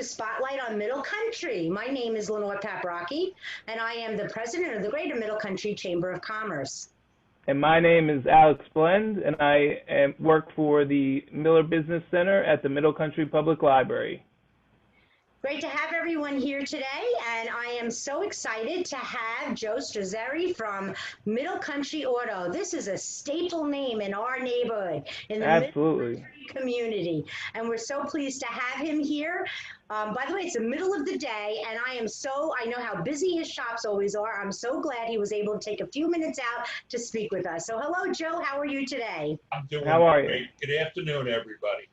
to Spotlight on Middle Country. My name is Lenore Paprocki, and I am the president of the Greater Middle Country Chamber of Commerce. And my name is Alex Blend, and I work for the Miller Business Center at the Middle Country Public Library. Great to have everyone here today, and I am so excited to have Joe Strazzeri from Middle Country Auto. This is a staple name in our neighborhood, in the Middle Country community, and we're so pleased to have him here. By the way, it's the middle of the day, and I know how busy his shops always are. I'm so glad he was able to take a few minutes out to speak with us. So hello, Joe. How are you today? I'm doing How are great. You? Good afternoon, everybody.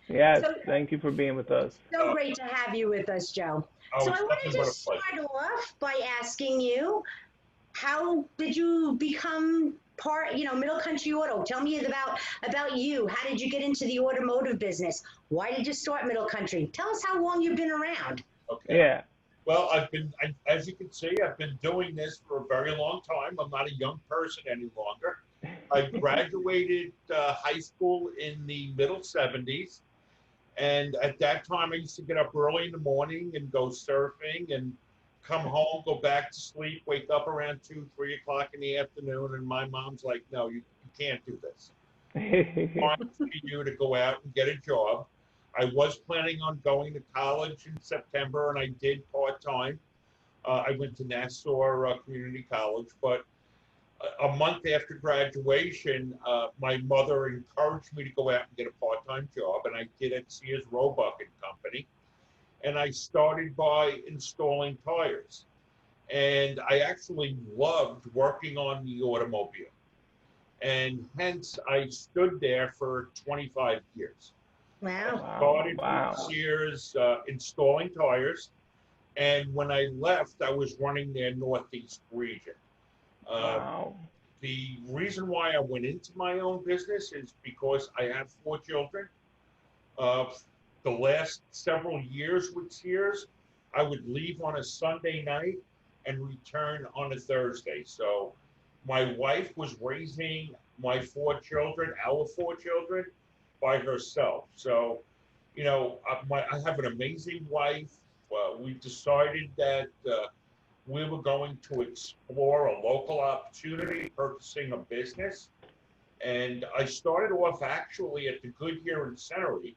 Yes, thank you for being with us. So great to have you with us, Joe. So I wanted to start off by asking you, how did you become Middle Country Auto? Tell me about you. How did you get into the automotive business? Why did you start Middle Country? Tell us how long you've been around. Okay. Yeah. Well, as you can see, I've been doing this for a very long time. I'm not a young person any longer. I graduated high school in the middle 70s. And at that time, I used to get up early in the morning and go surfing and come home, go back to sleep, wake up around 2, 3 o'clock in the afternoon. And my mom's like, no, you can't do this. It's time for you to go out and get a job. I was planning on going to college in September, and I did part-time. I went to Nassau Community College, but a month after graduation, my mother encouraged me to go out and get a part-time job, and I did at Sears Roebuck and Company. And I started by installing tires. And I actually loved working on the automobile. And hence, I stood there for 25 years. Wow. I started with Sears installing tires. And when I left, I was running their Northeast region. The reason why I went into my own business is because I have 4 children. The last several years with Sears, I would leave on a Sunday night and return on a Thursday. So my wife was raising our 4 children, by herself. So, I have an amazing wife. We decided that we were going to explore a local opportunity, purchasing a business. And I started off actually at the Goodyear in Center Reach.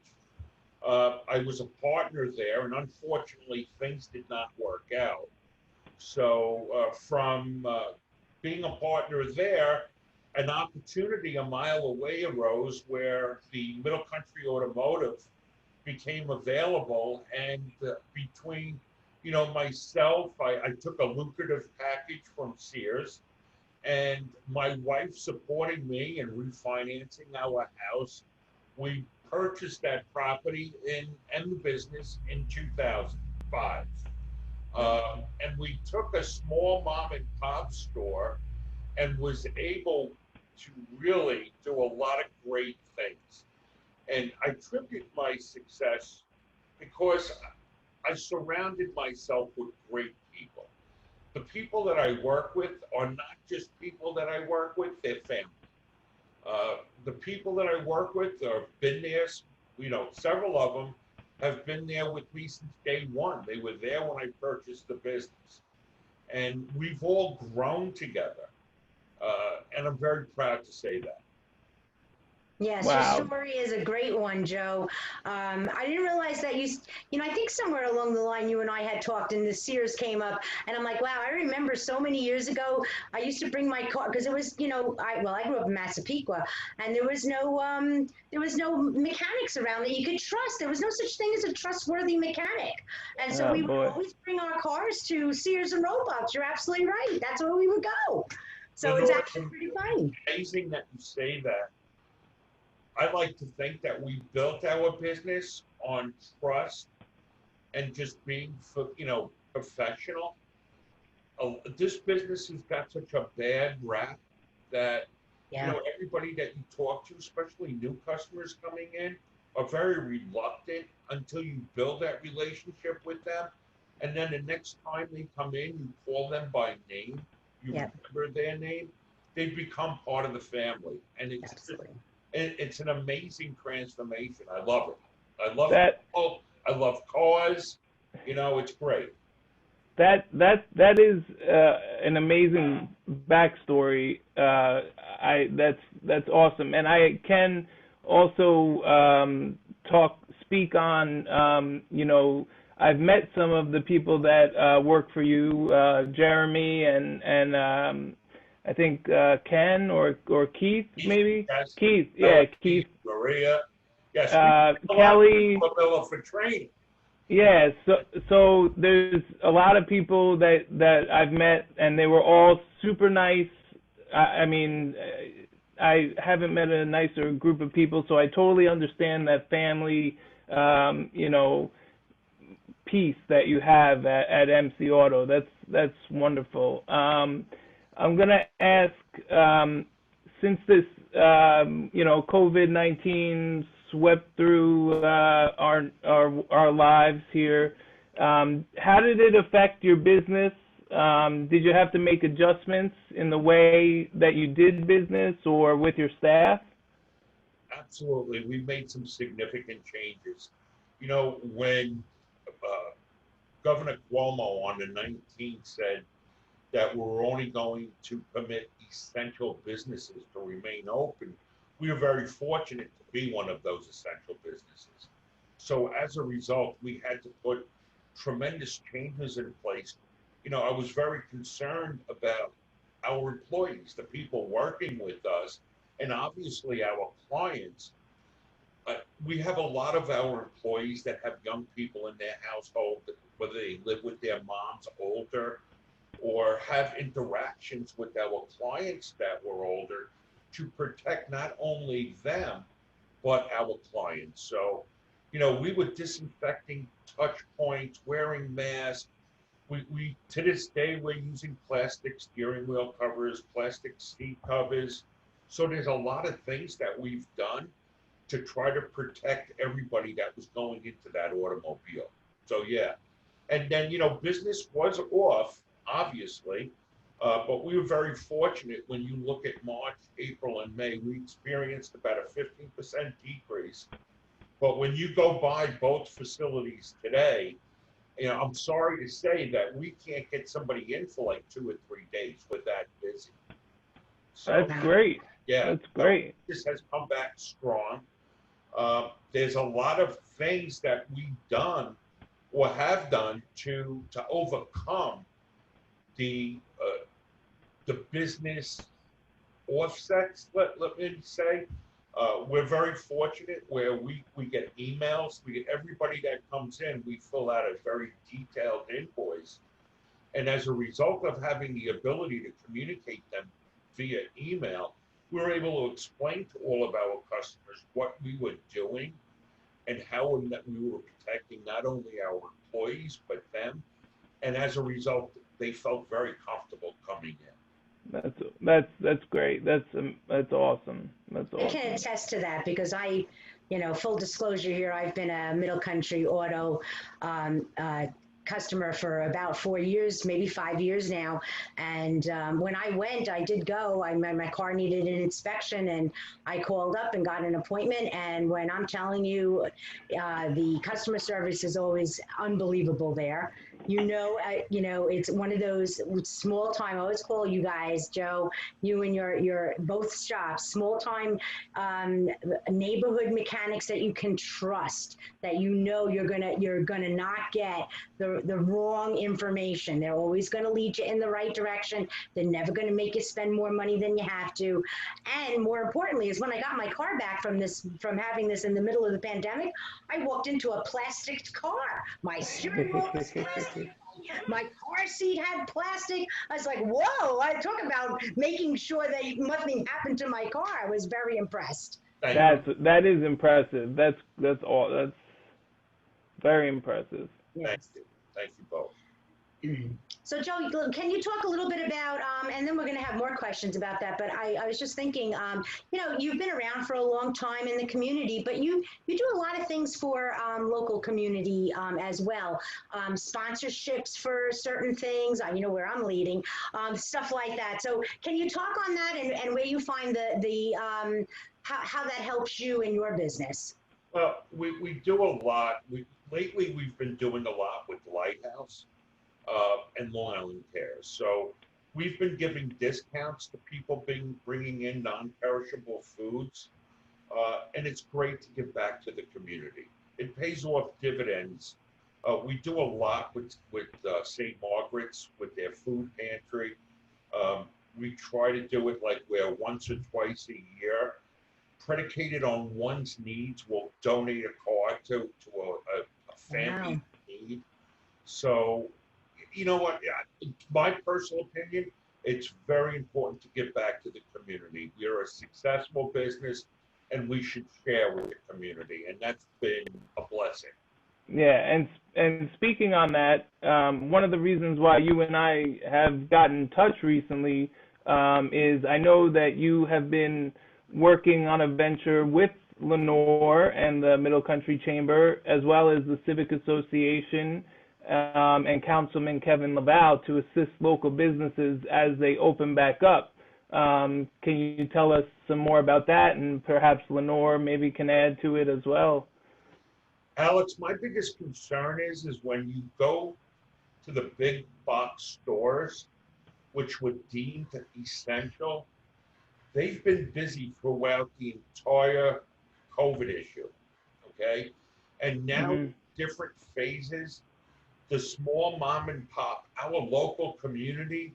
I was a partner there, and unfortunately, things did not work out. So from being a partner there, an opportunity a mile away arose where the Middle Country Automotive became available, and between myself, I took a lucrative package from Sears, and my wife supporting me and refinancing our house, we purchased that property and the business in 2005. And we took a small mom and pop store and was able to really do a lot of great things. And I attribute my success because I surrounded myself with great people. The people that I work with are not just people that I work with, they're family. The people that I work with have been there, several of them have been there with me since day one. They were there when I purchased the business. And we've all grown together. And I'm very proud to say that. Yes, your story is a great one, Joe. I didn't realize that I think somewhere along the line you and I had talked and the Sears came up, and I'm like, wow, I remember so many years ago, I used to bring my car, because it was, I grew up in Massapequa, and there was no mechanics around that you could trust. There was no such thing as a trustworthy mechanic. And so we would always bring our cars to Sears and Roebuck. You're absolutely right. That's where we would go. So it's actually pretty funny. Amazing that you say that. I like to think that we built our business on trust and just being, professional. This business has got such a bad rap that, everybody that you talk to, especially new customers coming in, are very reluctant until you build that relationship with them. And then the next time they come in, you call them by name, you remember their name, they become part of the family. And it's an amazing transformation. I love it. I love that. I love cars. You know, it's great. That is an amazing backstory. That's awesome, and I can also speak on I've met some of the people that work for you, Jeremy and I think Ken or Keith maybe. Yes. Keith, yeah, Keith. Maria. Yes. Kelly. For training. Yeah, so there's a lot of people that I've met, and they were all super nice. I mean, I haven't met a nicer group of people, so I totally understand that family, piece that you have at MC Auto. That's wonderful. I'm gonna ask, since this, COVID-19 swept through our lives here. How did it affect your business? Did you have to make adjustments in the way that you did business or with your staff? Absolutely. We made some significant changes. You know, when Governor Cuomo on the 19th said that we're only going to permit essential businesses to remain open, we are very fortunate to be one of those essential businesses. So as a result, we had to put tremendous changes in place. You know, I was very concerned about our employees, the people working with us, and obviously our clients. We have a lot of our employees that have young people in their household, whether they live with their moms older or have interactions with our clients that were older, to protect not only them, but our clients. So, you know, we were disinfecting touch points, wearing masks. We to this day, we're using plastic steering wheel covers, plastic seat covers. So there's a lot of things that we've done to try to protect everybody that was going into that automobile. So yeah. And then, you know, business was off, obviously. But we were very fortunate when you look at March, April, and May, we experienced about a 15% decrease. But when you go by both facilities today, you know, I'm sorry to say that we can't get somebody in for like 2 or 3 days. We're that busy. So, that's great. Yeah, that's great. This has come back strong. There's a lot of things that we've done or have done to overcome the business offsets, let me say. We're very fortunate where we get emails. We get everybody that comes in, we fill out a very detailed invoice. And as a result of having the ability to communicate them via email, we're able to explain to all of our customers what we were doing and how we were protecting not only our employees, but them. And as a result, they felt very comfortable coming in. That's great. That's awesome. That's awesome. I can attest to that because full disclosure here, I've been a Middle Country Auto customer for about 4 years, maybe 5 years now. And when I went, I did go. My car needed an inspection, and I called up and got an appointment. And when I'm telling you, the customer service is always unbelievable there. It's one of those small time. I always call you guys, Joe, you and your both shops, small time neighborhood mechanics that you can trust, that you're gonna not get the wrong information. They're always gonna lead you in the right direction. They're never gonna make you spend more money than you have to. And more importantly, is when I got my car back from having this in the middle of the pandemic, I walked into a plastic car. My steering wheel was plastic. My car seat had plastic. I was like, whoa, I talk about making sure that nothing happened to my car. I was very impressed. That is impressive. That's very impressive. Yes. Thank you both. So Joe, can you talk a little bit about, and then we're going to have more questions about that, but I was just thinking, you've been around for a long time in the community, but you do a lot of things for local community as well. Sponsorships for certain things, where I'm leading, stuff like that. So can you talk on that and where you find how that helps you in your business? Well, we do a lot. lately we've been doing a lot with Lighthouse and Long Island Cares. So we've been giving discounts to people bringing in non-perishable foods, and it's great to give back to the community. It pays off dividends. We do a lot with St. Margaret's with their food pantry. We try to do it like where once or twice a year, predicated on one's needs, we'll donate a car to a family in need. So, you know what? My personal opinion, it's very important to give back to the community. We're a successful business, and we should share with the community, and that's been a blessing. Yeah, and speaking on that, one of the reasons why you and I have gotten in touch recently is I know that you have been working on a venture with Lenore and the Middle Country Chamber, as well as the Civic Association and Councilman Kevin Laval, to assist local businesses as they open back up. Can you tell us some more about that, and perhaps Lenore maybe can add to it as well? Alex, my biggest concern is when you go to the big box stores, which were deemed essential, they've been busy throughout the entire COVID issue, okay? And now different phases, the small mom and pop, our local community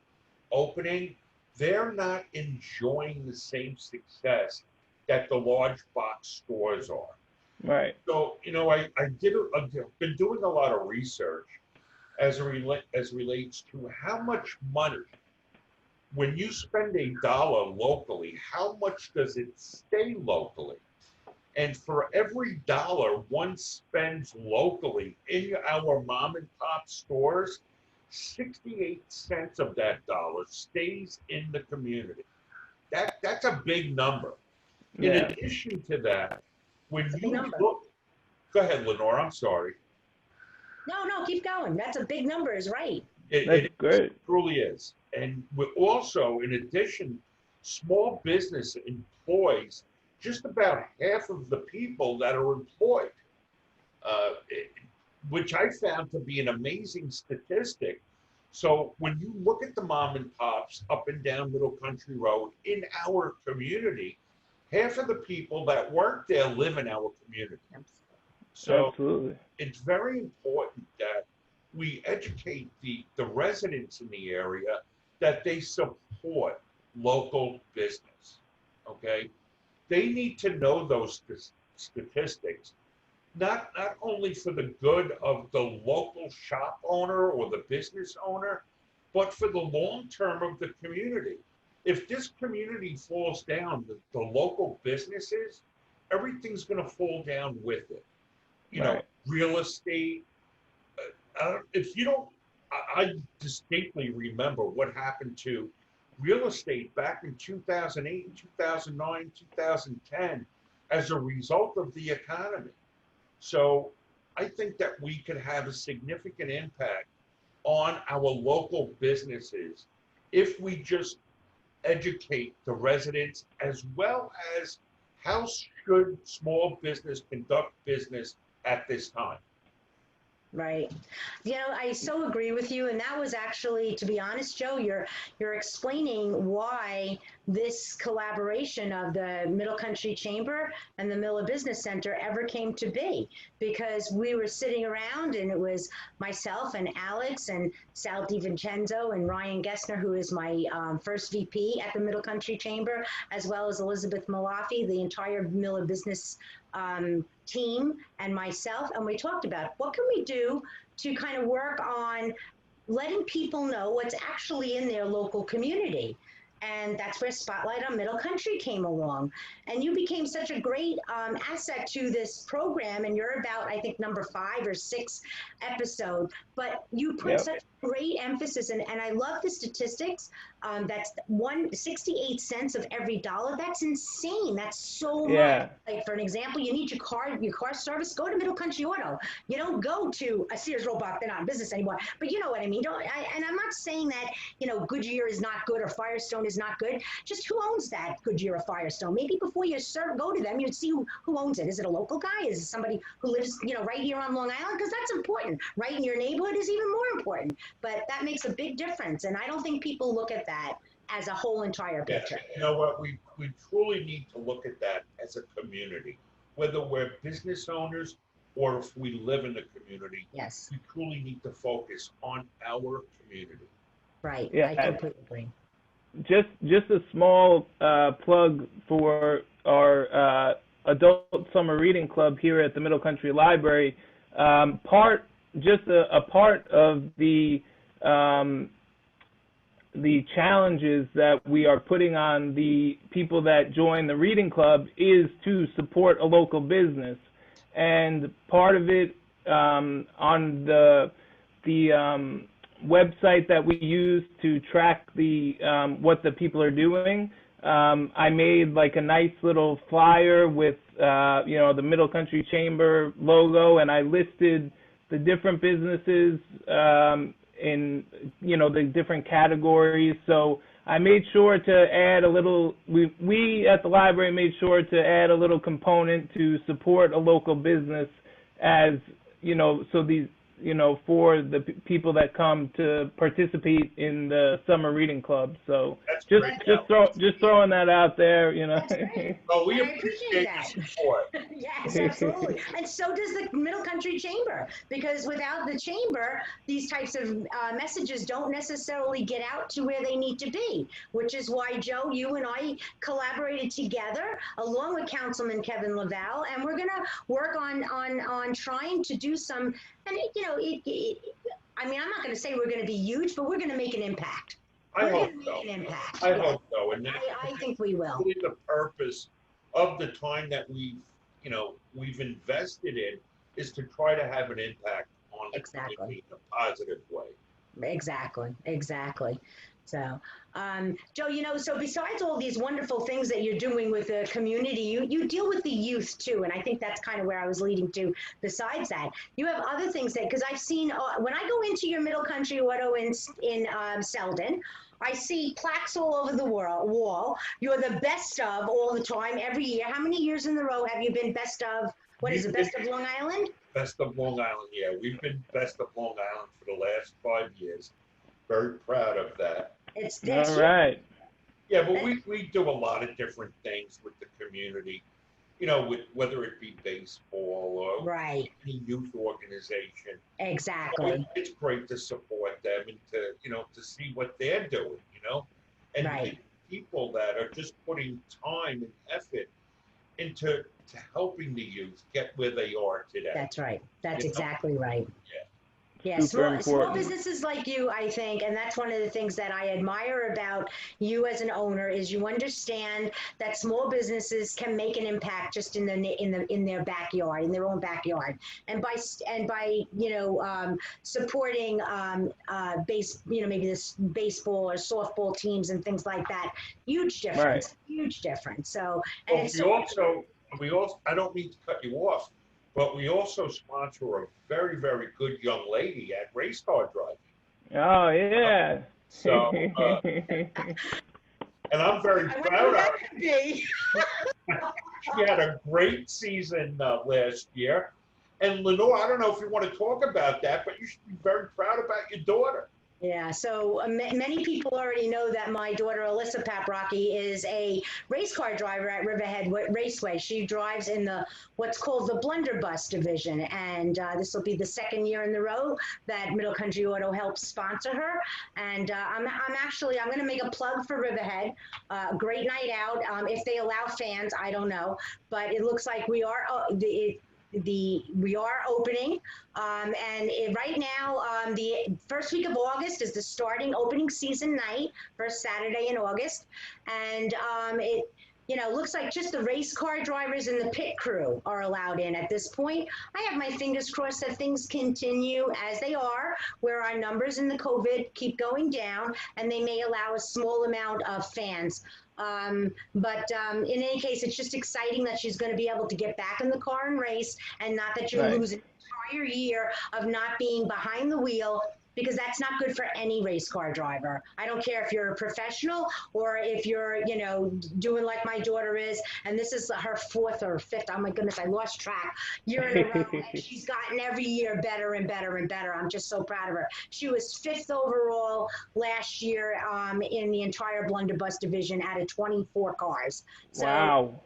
opening, they're not enjoying the same success that the large box stores are. Right. So, you know, I've been doing a lot of research as relates to how much money, when you spend $1 locally, how much does it stay locally? And for every dollar one spends locally in our mom and pop stores, 68 cents of that dollar stays in the community. That's a big number. In addition to that, when you look, go ahead, Lenore, I'm sorry. No, keep going. That's a big number, is right. That's great. It truly is. And we also, in addition, small business employs just about half of the people that are employed, which I found to be an amazing statistic. So when you look at the mom and pops up and down Middle Country Road in our community, half of the people that work there live in our community. So absolutely, it's very important that we educate the residents in the area that they support local business, okay? They need to know those statistics, not only for the good of the local shop owner or the business owner, but for the long term of the community. If this community falls down, the local businesses, everything's going to fall down with it. You know, real estate. If you don't, I distinctly remember what happened to real estate back in 2008, 2009, 2010 as a result of the economy. So I think that we could have a significant impact on our local businesses if we just educate the residents, as well as how should small business conduct business at this time. Right. You know, I so agree with you. And that was actually, to be honest, Joe, you're explaining why this collaboration of the Middle Country Chamber and the Miller Business Center ever came to be, because we were sitting around and it was myself and Alex and Sal DiVincenzo and Ryan Gessner, who is my first VP at the Middle Country Chamber, as well as Elizabeth Malafi, the entire Miller Business team, and myself, and we talked about what can we do to kind of work on letting people know what's actually in their local community. And that's where Spotlight on Middle Country came along. And you became such a great asset to this program, and you're about, I think, number 5 or 6 episode, but you put such great emphasis, and I love the statistics. That's 68 cents of every dollar. That's insane. That's so much. Yeah. Like for an example, you need your car service. Go to Middle Country Auto. You don't go to a Sears Roebuck. They're not in business anymore. But you know what I mean. And I'm not saying that Goodyear is not good or Firestone is not good. Just who owns that Goodyear or Firestone? Maybe before you go to them, you'd see who owns it. Is it a local guy? Is it somebody who lives right here on Long Island? Because that's important. Right in your neighborhood is even more important. But that makes a big difference, and I don't think people look at that as a whole entire picture. Yeah, you know what? We truly need to look at that as a community, whether we're business owners or if we live in the community. Yes. We truly need to focus on our community. Right. Yeah. I completely agree. Just a small plug for our adult summer reading club here at the Middle Country Library. A part of the challenges that we are putting on the people that join the reading club is to support a local business, and part of it on the website that we use to track the what the people are doing. I made like a nice little flyer with the Middle Country Chamber logo, and I listed the different businesses in the different categories. So I made sure to add a little. We at the library made sure to add a little component to support a local business, as so these for the people that come to participate in the summer reading club. So just throwing that out there, Well, we appreciate that. Support. Yes, absolutely. And so does the Middle Country Chamber, because without the chamber, these types of messages don't necessarily get out to where they need to be, which is why, Joe, you and I collaborated together along with Councilman Kevin Laval, and we're going to work on trying to do some. And I'm not going to say we're going to be huge, but we're going to make an impact. I hope so. And I think we will. Really the purpose of the time that we've invested in is to try to have an impact on the community in a positive way. Exactly. So, Joe, so besides all these wonderful things that you're doing with the community, you deal with the youth too. And I think that's kind of where I was leading to. Besides that, you have other things because I've seen, when I go into your Middle Country Auto in Selden, I see plaques all over the wall. You're the best of all the time, every year. How many years in a row have you been best of, best of Long Island? Best of Long Island, yeah. We've been best of Long Island for the last 5 years. Very proud of that. It's all right. Yeah, but we do a lot of different things with the community, with whether it be baseball or any youth organization. Exactly. It's great to support them and to see what they're doing, and the people that are just putting time and effort into helping the youth get where they are today. That's right. That's exactly right. Yeah. Yeah, small businesses like you, I think, and that's one of the things that I admire about you as an owner is you understand that small businesses can make an impact just in their backyard, in their own backyard, and by supporting maybe this baseball or softball teams and things like that, huge difference, huge difference. So, and we also I don't mean to cut you off, but we also sponsor a very, very good young lady at race car driving. Oh, yeah. So, and I'm very proud of her. She had a great season last year. And Lenore, I don't know if you want to talk about that, but you should be very proud about your daughter. Yeah, so many people already know that my daughter, Alyssa Paprocki, is a race car driver at Riverhead Raceway. She drives in what's called the blunderbuss division, and this will be the second year in a row that Middle Country Auto helps sponsor her. And I'm going to make a plug for Riverhead. Great night out. If they allow fans, I don't know, but it looks like we are we are opening, and right now the first week of August is the starting opening season night, first Saturday in August, and looks like just the race car drivers and the pit crew are allowed in at this point. I have my fingers crossed that things continue as they are, where our numbers in the COVID keep going down, and they may allow a small amount of fans. But in any case, it's just exciting that she's going to be able to get back in the car and race, and not that you're losing an entire year of not being behind the wheel, because that's not good for any race car driver. I don't care if you're a professional or if you're, doing like my daughter is, and this is her 4th or 5th, oh my goodness, I lost track, year in a row, and she's gotten every year better and better and better. I'm just so proud of her. She was 5th overall last year in the entire blunderbuss division out of 24 cars. So wow.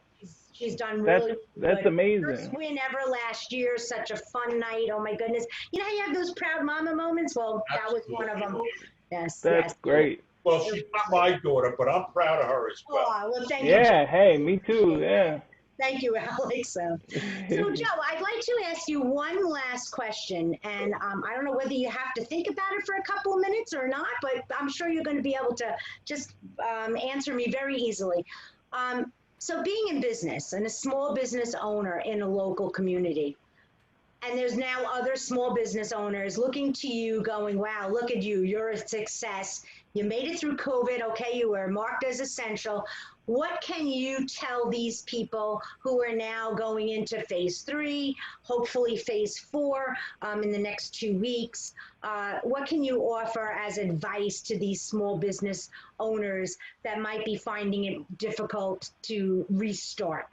She's done really That's good. amazing. First win ever last year. Such a fun night. Oh my goodness. You know how you have those proud mama moments? Well, Absolutely. that was one of them. Yes. That's great. Well, she's not my daughter, but I'm proud of her as well. Oh, well, thank you. Yeah, hey, me too. Yeah. Thank you, Alex. So, Joe, I'd like to ask you one last question, and I don't know whether you have to think about it for a couple of minutes or not, but I'm sure you're going to be able to just answer me very easily. So being in business and a small business owner in a local community, and there's now other small business owners looking to you going, wow, look at you, you're a success. You made it through COVID, okay, you were marked as essential. What can you tell these people who are now going into phase 3, hopefully phase 4 in the next 2 weeks? What can you offer as advice to these small business owners that might be finding it difficult to restart?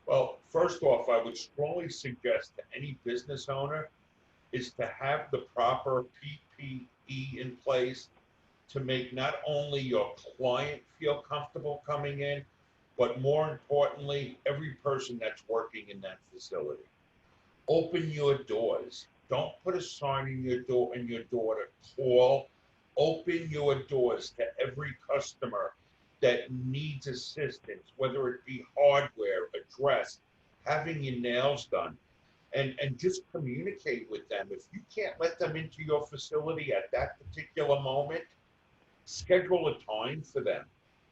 Well, first off, I would strongly suggest to any business owner is to have the proper PPE in place to make not only your client feel comfortable coming in, but more importantly, every person that's working in that facility. Open your doors. Don't put a sign in your door to call. Open your doors to every customer that needs assistance, whether it be hardware, a dress, having your nails done, and just communicate with them. If you can't let them into your facility at that particular moment, schedule a time for them.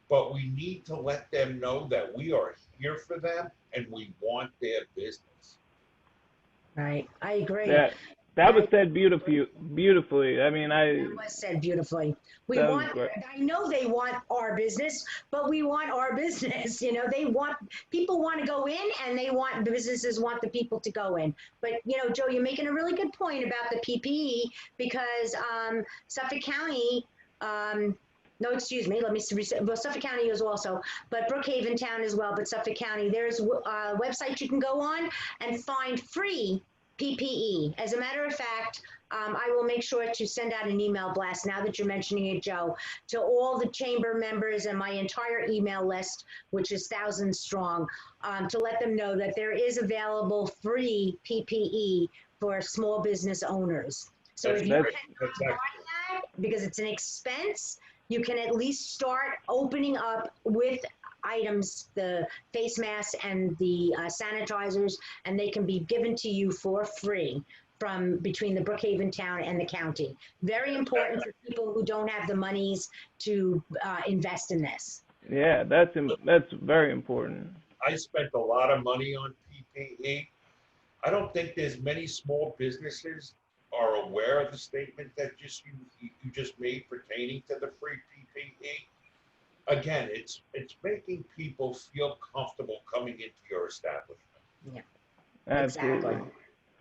But we need to let them know that we are here for them and we want their business. Right, I agree. That was said beautifully. I mean, that was said beautifully. I know they want our business, but we want our business. People want to go in, and the businesses want the people to go in. But, Joe, you're making a really good point about the PPE, because Suffolk County, no, excuse me, let me reset. Well, Suffolk County is also, but Brookhaven Town as well, but Suffolk County, there's a website you can go on and find free PPE. As a matter of fact, I will make sure to send out an email blast, now that you're mentioning it, Joe, to all the chamber members and my entire email list, which is thousands strong, to let them know that there is available free PPE for small business owners. So if you can buy that, because it's an expense, you can at least start opening up with items, the face masks and the sanitizers, and they can be given to you for free from between the Brookhaven Town and the county. Very important for people who don't have the monies to invest in this. Yeah, that's very important. I spent a lot of money on PPE. I don't think there's many small businesses are aware of the statement that you just made pertaining to the free PPE. Again, it's making people feel comfortable coming into your establishment. Yeah, absolutely.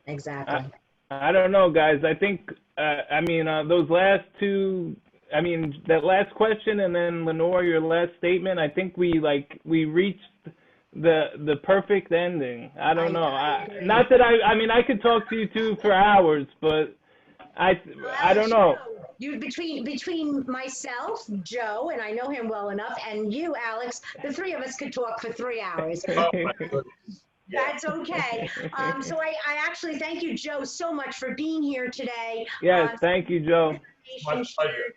Exactly. I don't know, guys. I think those last two. That last question, and then Lenore, your last statement. I think we reached the perfect ending. I don't know. Not that I could talk to you two for hours, but I don't know. You between myself, Joe, and I know him well enough, and you, Alex, the three of us could talk for 3 hours. Oh my goodness. That's okay. So I actually thank you, Joe, so much for being here today. Yes, thank you, Joe. My pleasure.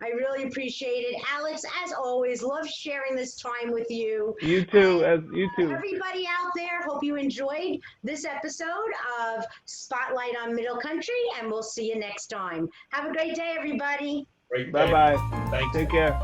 I really appreciate it. Alex, as always, love sharing this time with you. You too, you too. Everybody out there, hope you enjoyed this episode of Spotlight on Middle Country, and we'll see you next time. Have a great day, everybody. Great day. Bye-bye. Thanks. Take care.